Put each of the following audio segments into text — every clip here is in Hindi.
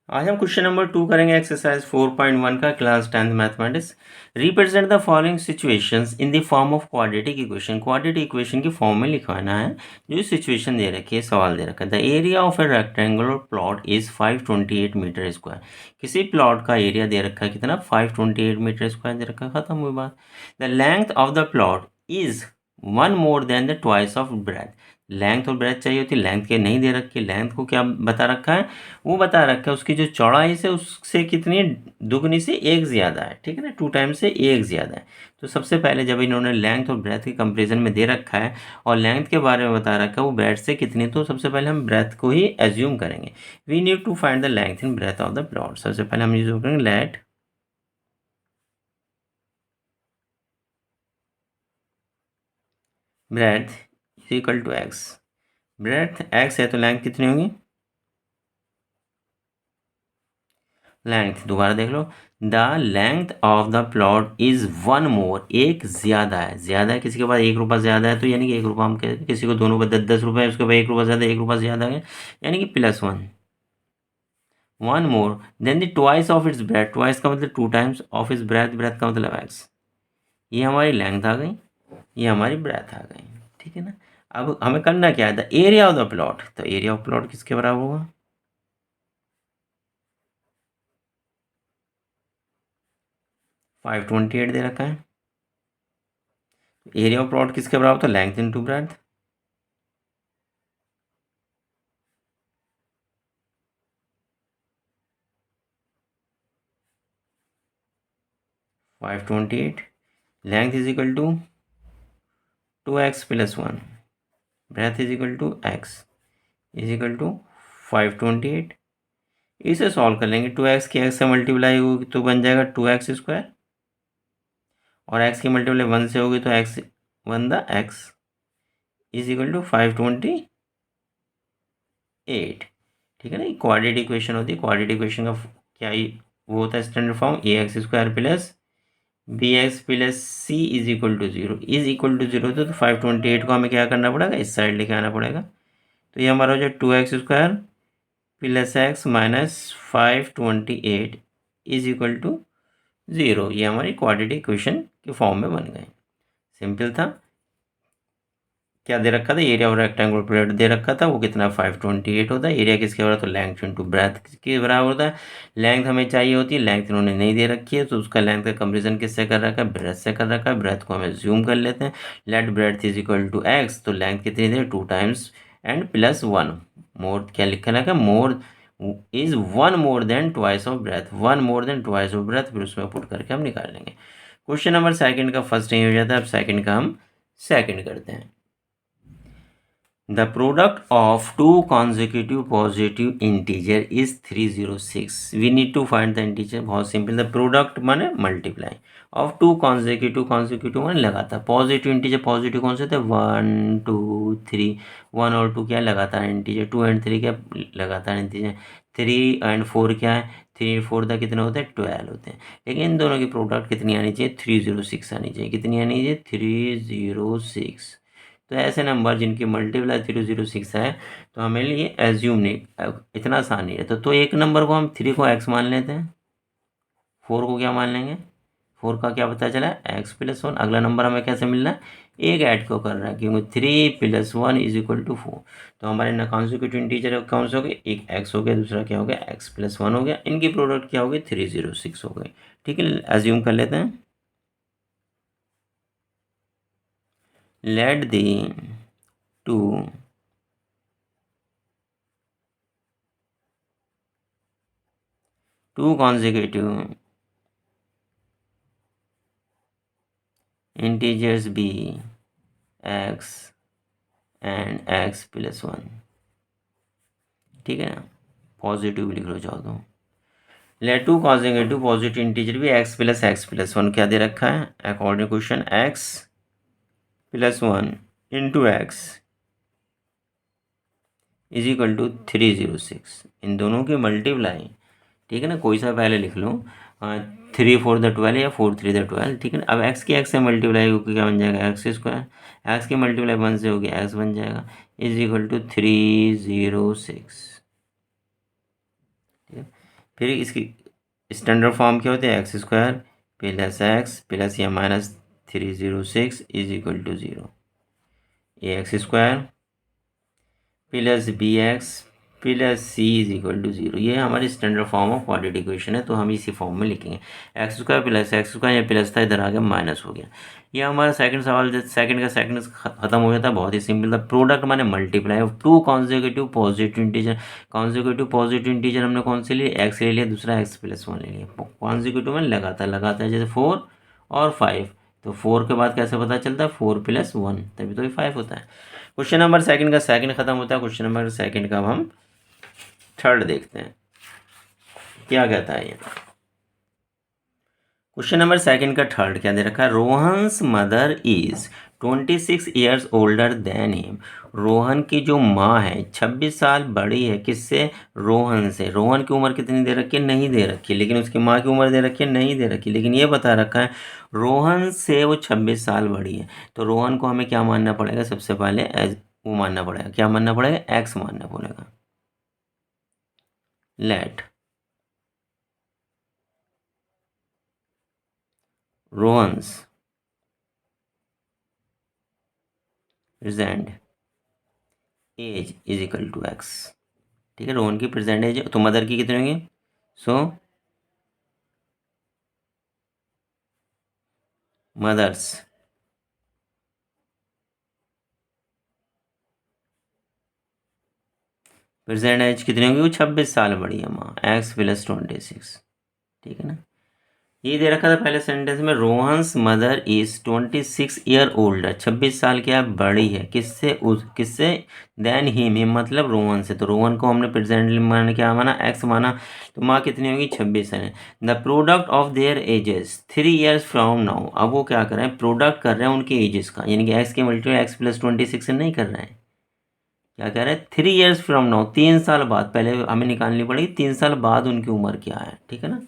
आज हम क्वेश्चन नंबर 2 करेंगे एक्सरसाइज 4.1 का class 10th mathematics. Represent the following situations in the form of quadratic equation. Quadratic equation की फॉर्म में लिखवाना है। जो सिचुएशन दे रखी है, सवाल दे रखा है, the area of a rectangular plot is 528 metre square. किसी प्लॉट का एरिया दे रखा है कितना, 528 मीटर स्क्वायर दे रखा है, खत्म हुई बात। The length of the plot is one more than the twice of breadth. Length और ब्रेथ चाहिए होती, लेंथ के नहीं दे रखी। लेंथ को क्या बता रखा है, वो बता रखा है उसकी जो चौड़ाई से उससे कितनी दुगनी से एक ज़्यादा है, ठीक है ना, 2 टाइम्स से एक ज़्यादा है। तो सबसे पहले जब इन्होंने लेंथ और ब्रेथ के कंपेरिजन में दे रखा है और लेंथ के बारे में बता रखा है वो ब्रेथ से कितनी, तो सबसे पहले हम ब्रेथ को ही एज्यूम करेंगे। We need to find the length in breath of the plot. सबसे पहले हम यूज करेंगे let breath is equal to x. Breath x है तो लेंथ कितनी होगी, लेंथ दोबारा देख लो। The length of the plot is one more, एक ज्यादा है। ज्यादा है, किसी के पास 1 रुपया ज्यादा है तो यानी कि 1 रुपया हम कहते हैं, किसी को 2 रुपये 10-10 रुपये है, उसके पास 1 रुपया ज्यादा, 1 रुपया ज्यादा है, यानी कि +1। One more than the twice of its breadth. Twice का मतलब 2 times of its breadth, breadth का मतलब एक्स। ये हमारी लेंथ आ गई, ये हमारी ब्रेथ आ गई, ठीक है ना। अब हमें करना क्या है, the area of the plot. तो एरिया ऑफ प्लॉट किसके बराबर होगा, 528 दे रखा है। एरिया ऑफ प्लॉट किसके बराबर, तो length into breadth. Five twenty eight length is equal to 2x+1, breadth is equal to x is equal to 528। इसे सॉल्व कर लेंगे, 2x की x से मल्टीप्लाई होगी तो बन जाएगा 2x² और x की मल्टीप्लाई 1 से होगी तो x 1 इज इक्वल टू 528, ठीक है ना। क्वाड्रेटिक इक्वेशन होती है। क्वाड्रेटिक इक्वेशन का क्या वो होता है, standard form ax² plus bx+c is equal to 0। Is equal to 0 तो 528 को हमें क्या करना पड़ेगा, इस साइड लेके आना पड़ेगा। तो ये हमारा हो जाए 2x² plus x minus 528 is equal to 0। ये हमारी क्वाड्रेटिक इक्वेशन के फॉर्म में बन गए। सिंपल था। क्या दे रखा था, एरिया ऑफ रेक्टेंगुलर प्लेट दे रखा था, वो कितना 528 होता है। एरिया किसके बराबर, तो लेंथ इंटू ब्रेथ किसके बराबर होता है। लेंथ हमें चाहिए होती है, लेंथ इन्होंने नहीं दे रखी है तो उसका लेंथ का कंपेरिजन किससे कर रखा है, ब्रेथ से कर रखा है। ब्रेथ को हमें जूम कर लेते हैं। Let breath is equal to x, तो लेंथ कितनी दे, 2 टाइम्स एंड +1 मोर, क्या लिखा रखा है, more is one more than twice of breadth, one more than twice of breadth, फिर उसमें पुट करके हम निकाल लेंगे। क्वेश्चन नंबर सेकंड का फर्स्ट नहीं हो जाता है, अब सेकंड का हम सेकंड करते हैं। The product of two consecutive positive integer is 306. We need to find the integer. बहुत सिंपल, the product माने multiply of two consecutive माने लगातार। पॉजिटिव इंटीजर, पॉजिटिव कौन से थे, 1 2 3। 1 और 2 क्या लगातार इंटीजर, 2 एंड 3 क्या लगातार इंटीजर, 3 एंड 4 क्या है, 3 4 का कितने होते हैं, 12 होते हैं। लेकिन इन दोनों की प्रोडक्ट कितनी आनी चाहिए, 306 आनी चाहिए। कितनी आनी चाहिए, 306। तो ऐसे नंबर जिनकी मल्टीप्लाई 306 है तो हमें लिए एज्यूम नहीं, इतना आसान नहीं है। तो एक नंबर को हम 3 को x मान लेते हैं, 4 को क्या मान लेंगे, 4 का क्या पता चला, x+1। अगला नंबर हमें कैसे मिल रहा है, एक ऐड को कर रहा है, क्योंकि 3+1 इज इक्वल टू 4। तो हमारे ना कॉन्सिक्यूटिव इंटीजर कौन से हो गए, एक x हो गया, दूसरा क्या हो गया, x+1 हो गया। इनकी प्रोडक्ट क्या हो गई, 306 हो गई। ठीक है, एज्यूम कर लेते हैं। Let the two consecutive integers be x and x+1, ठीक है ना। पॉजिटिव लिख लो चाहो तो। Let two consecutive positive integer भी x+x+1 क्या दे रखा है, according question x+1 into x is equal to 306। इन दोनों की मल्टीप्लाई, ठीक है ना, कोई सा पहले लिख लो, 3 4 द 12 या 4 3 द 12, ठीक है ना। अब x की x से मल्टीप्लाई होकर क्या बन जाएगा, x²। x की मल्टीप्लाई 1 से होगी x बन जाएगा, इज इक्वल टू 306, ठीक है। फिर इसकी स्टैंडर्ड फॉर्म क्या होती है, x square plus x plus या minus 306 is equal to 0, A x square plus B x plus C is equal to 0। ये हमारी standard form of quadratic equation है, तो हम इसी फॉर्म में लिखेंगे। X square plus x square, या प्लस था इधर आ गया माइनस हो गया। ये हमारा सेकंड सवाल, सेकंड का सेकंड खत्म हो गया था, बहुत ही सिंपल था। प्रोडक्ट माने multiply of two consecutive positive integer. Consecutive positive integer हमने कौन से लिए, एक्स ले लिया, दूसरा एक्स प्लस 1 ले लिया। कॉन्जिक्यूटिव में लगाता है जैसे 4 और 5, तो 4 के बाद कैसे पता चलता है, 4 + 1, तभी तो ये 5 होता है। क्वेश्चन नंबर सेकंड का सेकंड खत्म होता है। क्वेश्चन नंबर सेकंड का अब हम थर्ड देखते हैं क्या कहता है ये। क्वेश्चन नंबर सेकंड का थर्ड क्या दे रखा है, Rohan's mother is 26 years older than him. Rohan की जो माँ है 26 साल बड़ी है किससे, रोहन से। रोहन की उम्र कितनी दे रखी है, नहीं दे रखी, लेकिन उसकी माँ की उम्र दे रखी है, नहीं दे रखी, लेकिन ये बता रखा है रोहन से वो 26 साल बड़ी है। तो रोहन को हमें क्या मानना पड़ेगा, सबसे पहले एज वो मानना पड़ेगा, क्या मानना पड़ेगा, एक्स मानना पड़ेगा। Let Rohan's present age is equal to x. ठीक है, रोहन की प्रेजेंट एज तो मदर की कितनी होगी, सो मदर्स प्रेजेंट एज कितनी होगी, वो 26 साल बड़ी है माँ, एक्स प्लस 26। ठीक है ना, ये दे रखा था पहले सेंटेंस में, Rohan's mother is 26 year older, 26 साल क्या बड़ी है किससे, उस किससे, देन हिम मतलब रोहन से। तो रोहन को हमने प्रेजेंटली माना, क्या माना, एक्स माना, तो माँ कितनी होगी, 26 है। The product of their edges 3 years from now. अब वो क्या कर रहे हैं, प्रोडक्ट कर रहे हैं उनके एजेस का, यानी कि एक्स के मल्टीप्लाई एक्स प्लस 26 से नहीं कर रहे हैं, क्या कह रहे हैं, 3 ईयर्स फ्रॉम नाउ, 3 साल बाद। पहले हमें निकालनी पड़ेगी 3 साल बाद उनकी उम्र क्या है। ठीक है ना,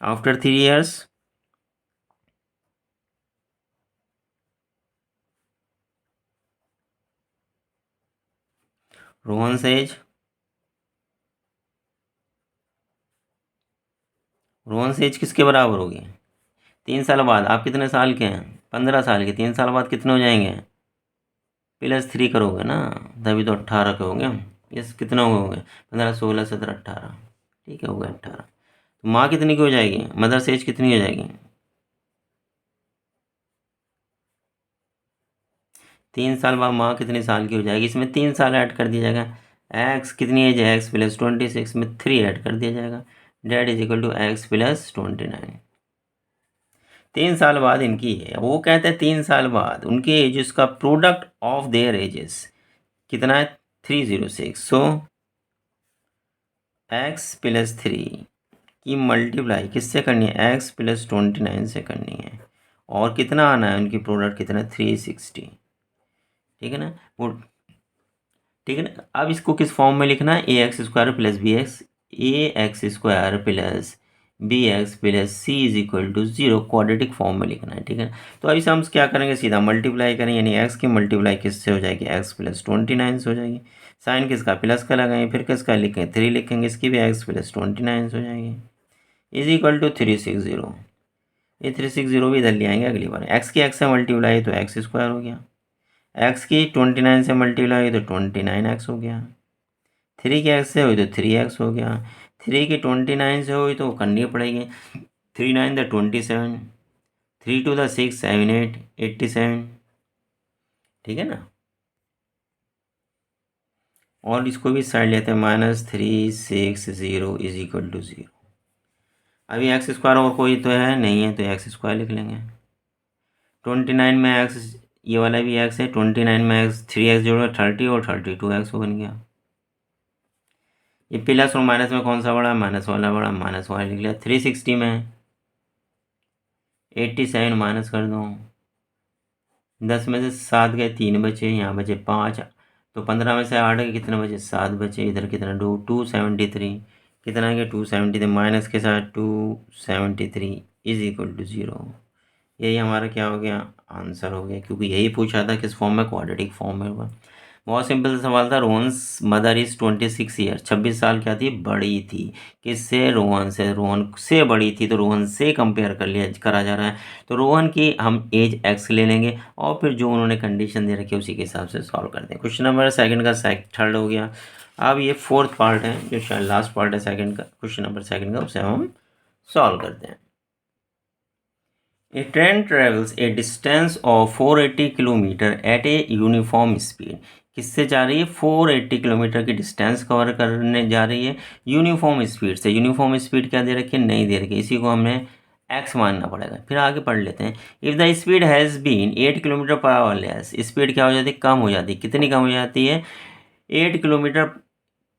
after 3 years Rohan age, Rohan age किसके बराबर होगी, 3 साल बाद। आप कितने साल के हैं, 15 साल के, 3 साल बाद कितने हो जाएंगे, +3 करोगे ना, तभी तो 18 के होंगे। यस, कितने हो गए, 15 16 17 18। ठीक है, हो गए 18। तो माँ कितनी की हो जाएगी, मदर एज कितनी हो जाएगी, 3 साल बाद माँ कितने साल की हो जाएगी, इसमें 3 साल ऐड कर दिया जाएगा। एक्स कितनी एज है, एक्स प्लस 26 में 3 ऐड कर दिया जाएगा, that is equal to x plus 29। 3 साल बाद इनकी है, वो कहते हैं 3 साल बाद उनके एजेस का प्रोडक्ट ऑफ देयर एजेस कितना है, 306। सो एक्स प्लस 3 की मल्टीप्लाई किससे करनी है, एक्स प्लस 29 से करनी है, और कितना आना है, उनकी प्रोडक्ट कितना है, 360। ठीक है ना, वो ठीक है ना। अब इसको किस फॉर्म में लिखना है, A x square plus B x, A x square plus B x plus C is equal to 0 quadratic form में लिखना है। ठीक है, तो अभी हम क्या करेंगे, सीधा मल्टीप्लाई करेंगे, यानी एक्स की मल्टीप्लाई किससे हो जाएगी, एक्स प्लस 29 से हो जाएगी। साइन किसका, प्लस का लगाएंगे, फिर किसका लिखेंगे, 3 लिखेंगे, इसकी भी एक्स प्लस 29 हो जाएगी, इज इक्वल टू 360। ये 360 भी इधर ले आएंगे अगली बार। एक्स की एक्स से मल्टीप्लाई तो एक्स स्क्वायर हो गया, एक्स की 29 से मल्टीप्लाई तो 29x हो गया, 3 की एक्स से हुई तो 3x हो गया, 3 की 29 से हुई तो करनी पड़ेगी, 3 9 द 27, 3 2 द 6 7 8 87। ठीक है ना, और इसको भी साइड लेते हैं, -360 इज इक्वल टू 0। अभी एक्स स्क्वायर और कोई तो है नहीं है, तो एक्स स्क्वायर लिख लेंगे। 29 में एक्स, ये वाला भी एक्स है, 29 में एक्स, 3x जोड़ो 30 और 32x हो बन गया। ये प्लस और माइनस में कौन सा बड़ा, माइनस वाला बड़ा, माइनस वाला लिख लिया। 360 में 87 माइनस कर दो, 10 में से 7 गए, 3 बचे, यहाँ बचे 5, तो 15 में से 8 गए, कितने बचे, 7 बचे, इधर कितना 273, कितना गया 273, माइनस के साथ 273 इज इक्वल टू 0। यही हमारा क्या हो गया, आंसर हो गया, क्योंकि यही पूछा था किस फॉर्म में, क्वाड्रेटिक फॉर्म में होगा। बहुत सिंपल सवाल था। रोहन्स मदर इज़ 26 ईयर, 26 साल क्या थी, बड़ी थी। किससे, रोहन से। रोहन से बड़ी थी तो रोहन से कंपेयर करा जा रहा है। तो रोहन की हम एज एक्स ले लेंगे और फिर जो उन्होंने कंडीशन दे रखी है उसी के हिसाब से सॉल्व करते हैं। क्वेश्चन नंबर सेकंड का थर्ड हो गया। अब ये फोर्थ पार्ट है, जो शायद लास्ट पार्ट है सेकंड का, क्वेश्चन नंबर सेकंड का, उसे हम सॉल्व करते हैं। A train travels a distance of 480 kilometre at a uniform speed. किससे जा रही है, 480 किलोमीटर की डिस्टेंस कवर करने जा रही है यूनिफॉर्म स्पीड से। यूनिफॉर्म स्पीड क्या दे रखी है, नहीं दे रखी है, इसी को हमें एक्स मानना पड़ेगा। फिर आगे पढ़ लेते हैं। If the speed has been 8 kilometre per hour less, speed क्या हो जाती है, कम हो जाती है। कितनी कम हो जाती है, 8 किलोमीटर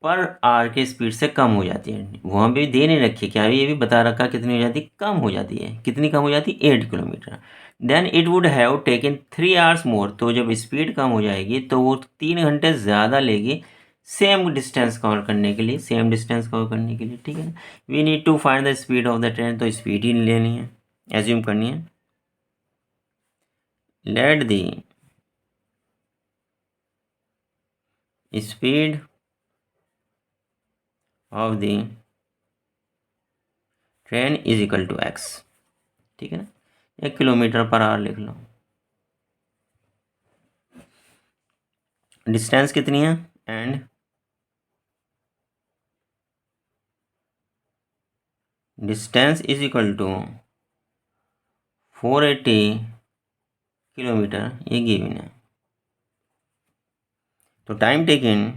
पर आवर के स्पीड से कम हो जाती है। वहाँ भी दे नहीं रखी, क्या ये भी बता रखा कितनी हो जाती है, कम हो जाती है। कितनी कम हो जाती है, 8 kilometre. Then it would have taken 3 hours more, तो जब स्पीड कम हो जाएगी तो वो 3 घंटे ज़्यादा लेगी सेम डिस्टेंस कवर करने के लिए, सेम डिस्टेंस कवर करने के लिए, ठीक है ना। We need to find the speed of the train, तो स्पीड ही लेनी है, एज्यूम करनी है। Let the speed of the train is equal to x, ठीक है ना। 1 किलोमीटर पर आवर लिख लो। डिस्टेंस कितनी है, and distance is equal to 480 kilometre, ये गिवन है। तो time taken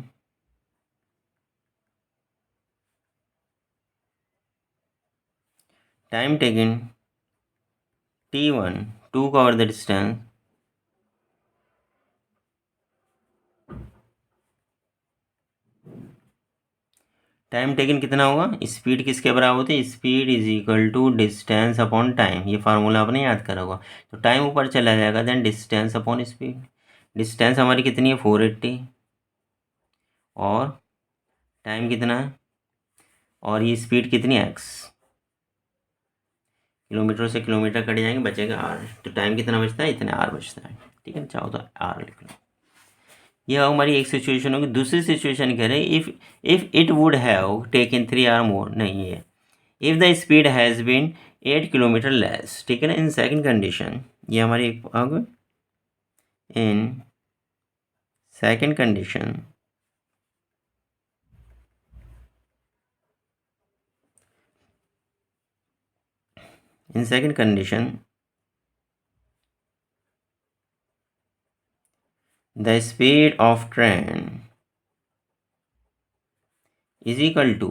T1 to cover the distance, time taken कितना होगा, स्पीड किसके बराबर होती है, speed is equal to distance upon time. ये फार्मूला आपने याद करा होगा। तो टाइम ऊपर चला जाएगा, then distance upon speed. Distance हमारी कितनी है, 480, और टाइम कितना है, और ये स्पीड कितनी है, एक्स। किलोमीटर से किलोमीटर कट जाएंगे, बचेगा आर। तो टाइम कितना बचता है, इतने आर बचता है, ठीक है। चाहो तो आर लिख लो। ये हमारी एक सिचुएशन होगी। दूसरी सिचुएशन कह रहे हैं, if it would have taken 3 hour more, नहीं है। If the speed has been 8 kilometre less, ठीक है ना। इन सेकंड कंडीशन, ये हमारी एक in second condition the speed of train is equal to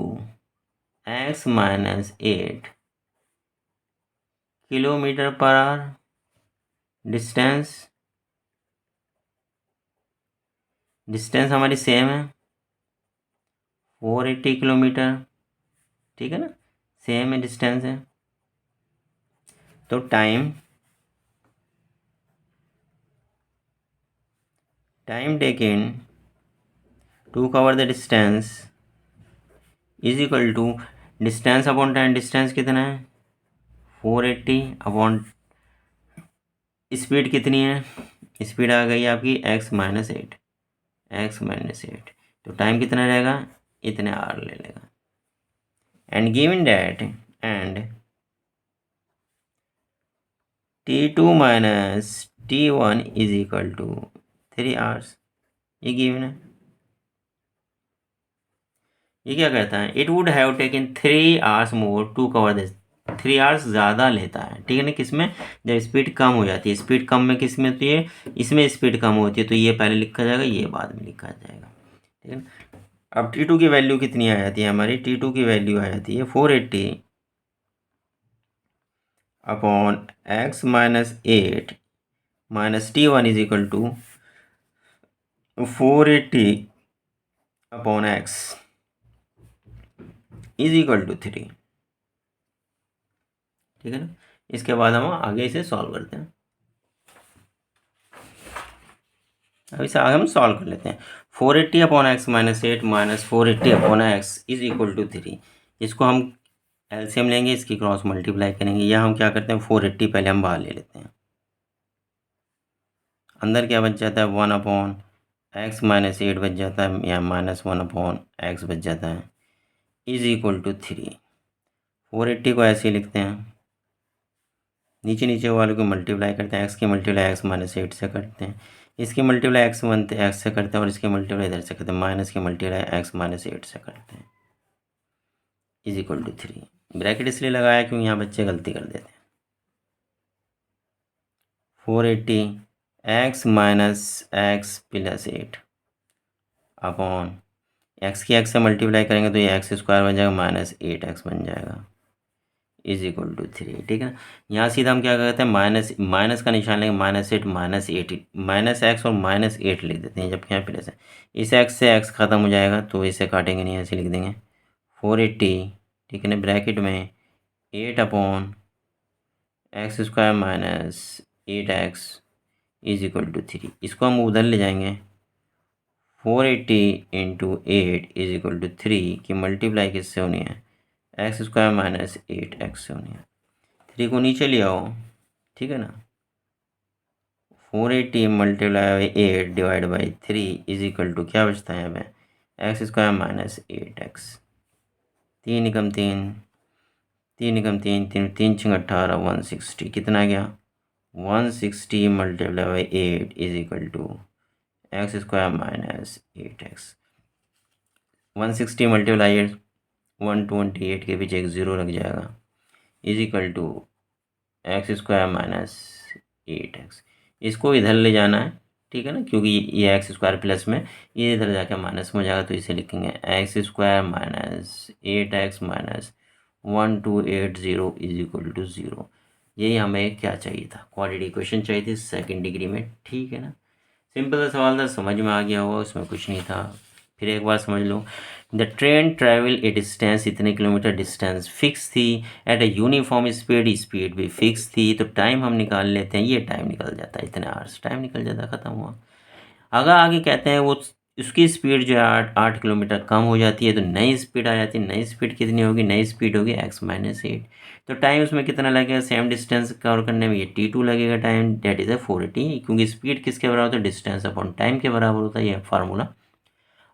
x minus 8 kilometre per our. Distance हमारी सेम है, 480 किलोमीटर, ठीक है ना, सेम है, डिस्टेंस है। तो time taken to cover the distance is equal to distance upon time. Distance कितना है, 480 अपॉन स्पीड कितनी है, स्पीड आ गई आपकी x-8, तो टाइम कितना रहेगा, इतने आर ले लेगा। And given that and T2 minus T1 is equal to 3 hours, ये गिवन है। ये क्या कहता है, it would have taken 3 hours more to cover this. 3 hours ज़्यादा लेता है, ठीक है ना, किसमें, जब स्पीड कम हो जाती है। स्पीड कम में किस में होती है, इसमें स्पीड कम होती है, तो ये पहले लिखा जाएगा, ये बाद में लिखा जाएगा, ठीक है ना। अब T2 की वैल्यू कितनी आ जाती है हमारी, T2 की वैल्यू आ जाती है 480 upon x-8 minus T1 is equal to 480 upon x is equal to 3, ठीक है ना। इसके बाद हम आगे इसे सॉल्व करते हैं। अब इसे आगे हम सॉल्व कर लेते हैं। 480 upon x-8 minus 480 upon x is equal to 3। इसको हम एलसीएम लेंगे, इसकी क्रॉस मल्टीप्लाई करेंगे, या हम क्या करते हैं, 480 पहले हम बाहर ले लेते हैं। अंदर क्या बच जाता है, 1 अपॉन एक्स माइनस 8 बच जाता है या -1/x बच जाता है इज इक्वल टू 3। 480 को ऐसे ही लिखते हैं, नीचे नीचे वाले को मल्टीप्लाई करते हैं, एक्स की मल्टीप्लाई एक्स माइनस 8 से करते हैं, इसकी मल्टीप्लाई एक्स से करते हैं और इसकी मल्टीप्लाई इधर से करते हैं, माइनस की मल्टीप्लाई एक्स माइनस 8 से करते हैं इज इक्वल टू 3। ब्रैकेट इसलिए लगाया क्योंकि यहाँ बच्चे गलती कर देते हैं। 480 x minus x plus 8 upon x की एक्स से मल्टीप्लाई करेंगे तो ये एक्स स्क्वायर बन जाएगा -8x बन जाएगा इज इक्वल टू 3। ठीक है ना, यहाँ सीधा हम क्या करते हैं, माइनस का निशान लेंगे, -8 -8 -x और -8 लिख देते हैं, जबकि यहाँ प्लस है। इस एक्स से एक्स ख़त्म हो जाएगा तो इसे काटेंगे नहीं, ऐसे लिख देंगे 480, ठीक है ना, ब्रैकेट में 8/x² -8x is equal to 3। इसको हम उधर ले जाएंगे, 480 × 8 इज इक्वल टू 3 की मल्टीप्लाई किससे होनी है, x² -8x से होनी है। 3 को नीचे ले आओ, ठीक है ना, 480 × 8 divide by 3 is equal to क्या बचता है यहाँ पे, x² -8x। 3 एकम 3, 3 एकम 3, 3 6 18, 160 कितना गया, 160 × 8 is equal to x² -8x। 160 multiply 128 के पीछे एक ज़ीरो लग जाएगा is equal to x² -8x। इसको इधर ले जाना है, ठीक है ना, क्योंकि ये x² प्लस में ये इधर जाके माइनस में हो जाएगा, तो इसे लिखेंगे x² -8x -1280 is equal to 0। यही हमें क्या चाहिए था, क्वाड्रेटिक इक्वेशन चाहिए थी सेकंड डिग्री में। ठीक है ना, सिंपल सा सवाल था, समझ में आ गया होगा, उसमें कुछ नहीं था। फिर एक बार समझ लो, the train travel a distance, इतने किलोमीटर डिस्टेंस फिक्स थी, at a uniform speed, speed भी फिक्स थी, तो टाइम हम निकाल लेते हैं, ये टाइम निकल जाता है, इतने आवर्स टाइम निकल जाता, ख़त्म हुआ। अगर आगे कहते हैं वो उसकी स्पीड जो है 8 किलोमीटर कम हो जाती है तो नई स्पीड आ जाती है, नई स्पीड कितनी होगी, नई स्पीड होगी x -8, तो टाइम उसमें कितना लगेगा, सेम डिस्टेंस कवर करने में ये t2 लगेगा टाइम, डेट इज़ 480, क्योंकि स्पीड किसके बराबर होता है, डिस्टेंस अपॉन टाइम के बराबर होता है, ये फार्मूला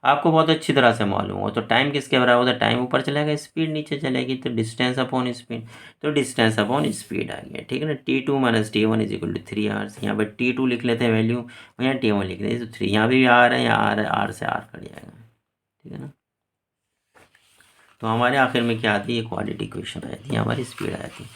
आपको बहुत अच्छी तरह से मालूम हो। तो टाइम किसके बराबर होता है, टाइम ऊपर चलेगा स्पीड नीचे चलेगी, तो डिस्टेंस अपॉन स्पीड, तो डिस्टेंस अपॉन स्पीड आ गया। ठीक है ना, T2 - T1 is equal to 3 hours. यहाँ पर T2 लिख लेते हैं वैल्यू, और यहाँ T1 लिख लेते हैं, तो 3 यहाँ भी आर है, यहाँ आर है, आर से आर कट जाएगा। ठीक है ना, तो हमारे आखिर में क्या आती है, क्वाड्रेटिक इक्वेशन आ जाती है, हमारी स्पीड आ जाती है।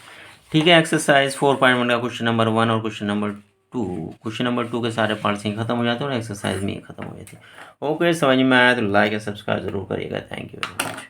ठीक है, एक्सरसाइज 4.1 का क्वेश्चन नंबर 1 और क्वेश्चन नंबर 2, क्वेश्चन नंबर 2 के सारे पार्ट्स ही खत्म हो जाते हैं और एक्सरसाइज में ही खत्म हो जाती है। ओके, समझ में आया तो लाइक या सब्सक्राइब जरूर करिएगा। Thank you very much.